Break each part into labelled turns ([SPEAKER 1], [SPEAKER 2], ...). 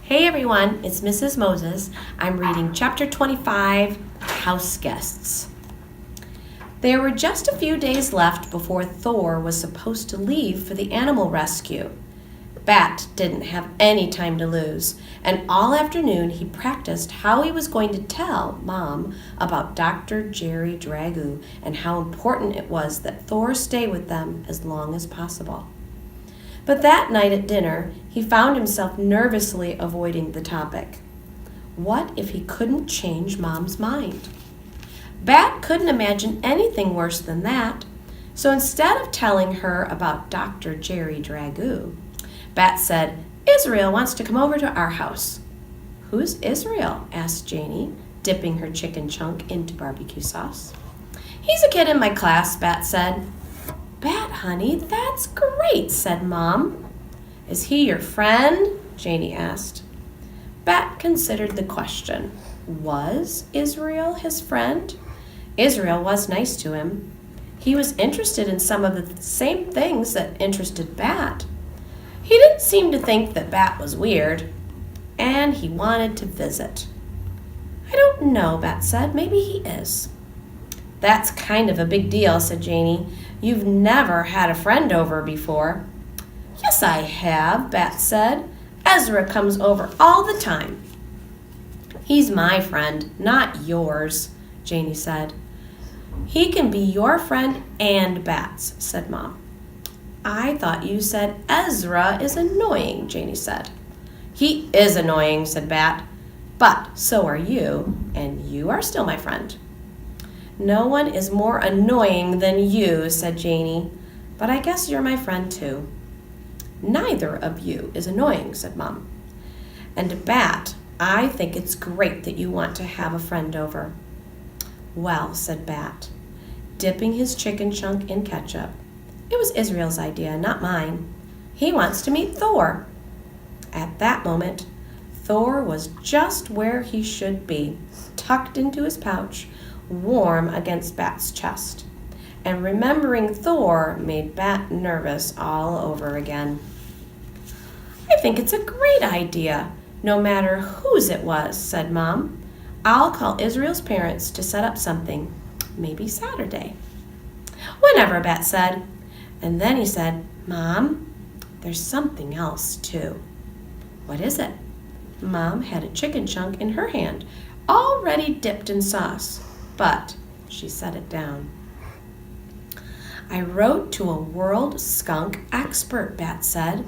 [SPEAKER 1] Hey everyone, it's Mrs. Moses. I'm reading chapter 25, House Guests. There were just a few days left before Thor was supposed to leave for the animal rescue. Bat didn't have any time to lose, and all afternoon he practiced how he was going to tell Mom about Dr. Jerry Dragoo and how important it was that Thor stay with them as long as possible. But that night at dinner, he found himself nervously avoiding the topic. What if he couldn't change Mom's mind? Bat couldn't imagine anything worse than that, so instead of telling her about Dr. Jerry Dragoo, Bat said, "Israel wants to come over to our house." "Who's Israel?" asked Janie, dipping her chicken chunk into barbecue sauce. "He's a kid in my class," Bat said. "Bat, honey, that's great," said Mom. "Is he your friend?" Janie asked. Bat considered the question. Was Israel his friend? Israel was nice to him. He was interested in some of the same things that interested Bat. He didn't seem to think that Bat was weird, and he wanted to visit. "I don't know," Bat said. "Maybe he is." "That's kind of a big deal," said Janie. "You've never had a friend over before." "Yes, I have," Bat said. "Ezra comes over all the time." "He's my friend, not yours," Janie said. "He can be your friend and Bat's," said Mom. "I thought you said Ezra is annoying," Janie said. "He is annoying," said Bat. "But so are you, and you are still my friend." "No one is more annoying than you," said Janie. "But I guess you're my friend too." "Neither of you is annoying," said Mom. "And Bat, I think it's great that you want to have a friend over." "Well," said Bat, dipping his chicken chunk in ketchup, "it was Israel's idea, not mine. He wants to meet Thor." At that moment, Thor was just where he should be, tucked into his pouch, warm against Bat's chest. And remembering Thor made Bat nervous all over again. "I think it's a great idea, no matter whose it was," said Mom. "I'll call Israel's parents to set up something, maybe Saturday." "Whenever," Bat said. And then he said, "Mom, there's something else too." "What is it?" Mom had a chicken chunk in her hand, already dipped in sauce, but she set it down. "I wrote to a world skunk expert," Bat said.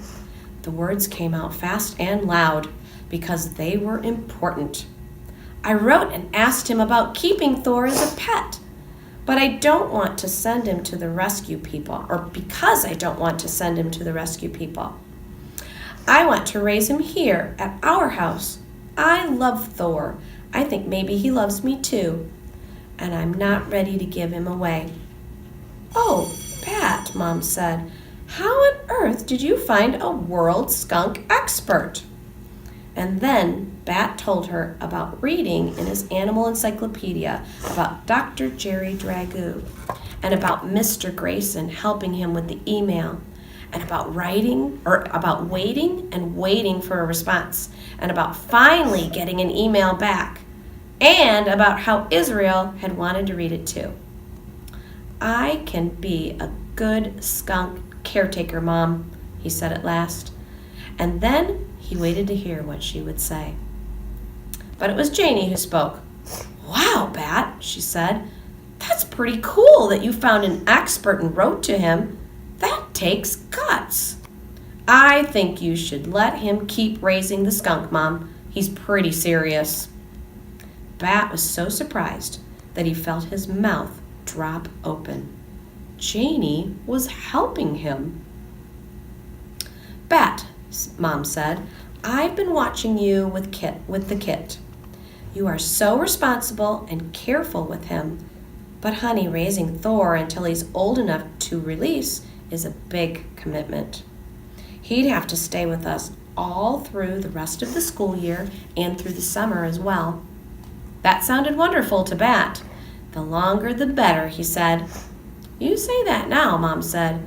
[SPEAKER 1] The words came out fast and loud because they were important. "I wrote and asked him about keeping Thor as a pet, but I don't want to send him to the rescue people, or because I don't want to send him to the rescue people. I want to raise him here at our house. I love Thor. I think maybe he loves me too. And I'm not ready to give him away." "Oh, Bat," Mom said, "how on earth did you find a world skunk expert?" And then Bat told her about reading in his animal encyclopedia about Dr. Jerry Dragoo, and about Mr. Grayson helping him with the email, and about waiting and waiting for a response, and about finally getting an email back, and about how Israel had wanted to read it too. "I can be a good skunk caretaker, Mom," he said at last. And then he waited to hear what she would say. But it was Janie who spoke. "Wow, Bat," she said. "That's pretty cool that you found an expert and wrote to him. That takes guts." "I think you should let him keep raising the skunk, Mom. He's pretty serious." Bat was so surprised that he felt his mouth drop open. Janie was helping him. "Bat," Mom said, "I've been watching you with the kit. You are so responsible and careful with him. But honey, raising Thor until he's old enough to release is a big commitment. He'd have to stay with us all through the rest of the school year and through the summer as well." That sounded wonderful to Bat. "The longer the better," he said. "You say that now," Mom said.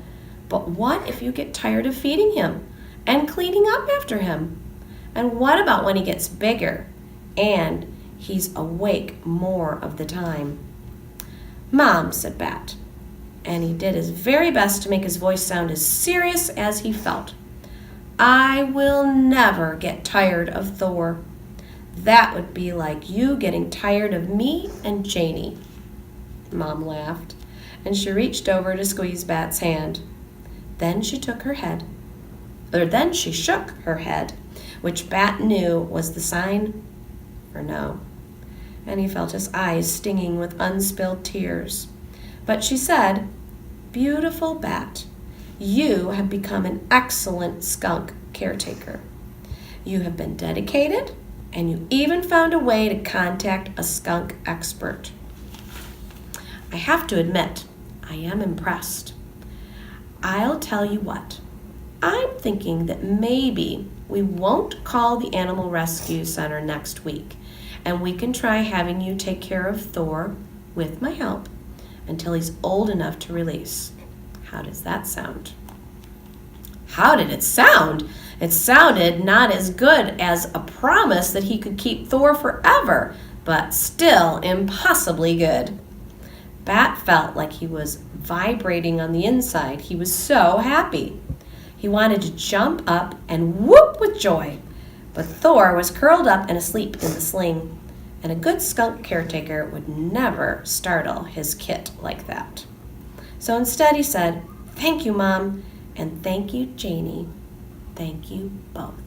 [SPEAKER 1] "But what if you get tired of feeding him and cleaning up after him? And what about when he gets bigger and he's awake more of the time?" "Mom," said Bat, and he did his very best to make his voice sound as serious as he felt, "I will never get tired of Thor. That would be like you getting tired of me and Janie." Mom laughed, and she reached over to squeeze Bat's hand. Then she shook her head, which Bat knew was the sign for no. And he felt his eyes stinging with unspilled tears. But she said, "Beautiful Bat, you have become an excellent skunk caretaker. You have been dedicated, and you even found a way to contact a skunk expert. I have to admit, I am impressed. I'll tell you what, I'm thinking that maybe we won't call the Animal Rescue Center next week, and we can try having you take care of Thor, with my help, until he's old enough to release. How does that sound?" How did it sound? It sounded not as good as a promise that he could keep Thor forever, but still impossibly good. Bat felt like he was vibrating on the inside. He was so happy. He wanted to jump up and whoop with joy, but Thor was curled up and asleep in the sling, and a good skunk caretaker would never startle his kit like that. So instead he said, "Thank you, Mom, and thank you, Janie. Thank you both."